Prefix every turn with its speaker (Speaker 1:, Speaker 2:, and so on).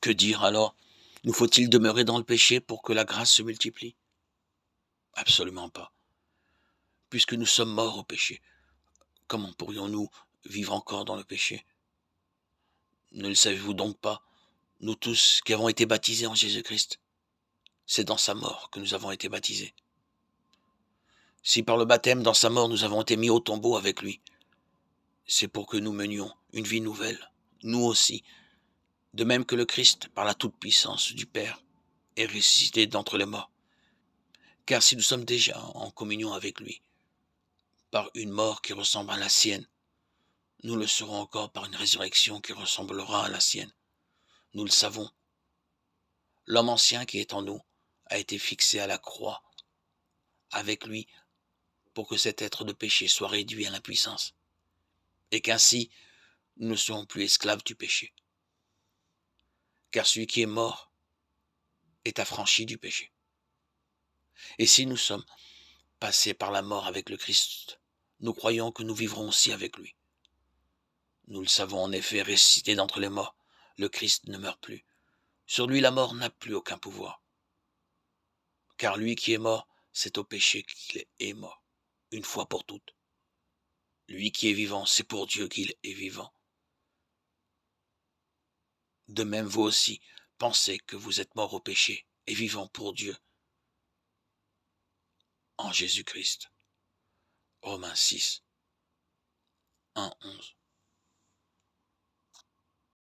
Speaker 1: Que dire alors? Nous faut-il demeurer dans le péché pour que la grâce se multiplie? Absolument pas. Puisque nous sommes morts au péché, comment pourrions-nous vivre encore dans le péché? Ne le savez-vous donc pas, nous tous qui avons été baptisés en Jésus-Christ, c'est dans sa mort que nous avons été baptisés. Si par le baptême dans sa mort nous avons été mis au tombeau avec lui, c'est pour que nous menions une vie nouvelle, nous aussi, de même que le Christ, par la toute-puissance du Père, est ressuscité d'entre les morts. Car si nous sommes déjà en communion avec lui, par une mort qui ressemble à la sienne, nous le serons encore par une résurrection qui ressemblera à la sienne. Nous le savons. L'homme ancien qui est en nous a été fixé à la croix avec lui pour que cet être de péché soit réduit à l'impuissance et qu'ainsi nous ne serons plus esclaves du péché. Car celui qui est mort est affranchi du péché. Et si nous sommes passés par la mort avec le Christ, nous croyons que nous vivrons aussi avec lui. Nous le savons en effet, ressuscité d'entre les morts, le Christ ne meurt plus. Sur lui la mort n'a plus aucun pouvoir. Car lui qui est mort, c'est au péché qu'il est mort, une fois pour toutes. Lui qui est vivant, c'est pour Dieu qu'il est vivant. De même vous aussi, pensez que vous êtes morts au péché et vivants pour Dieu en Jésus-Christ. Romains 6, 1, 11.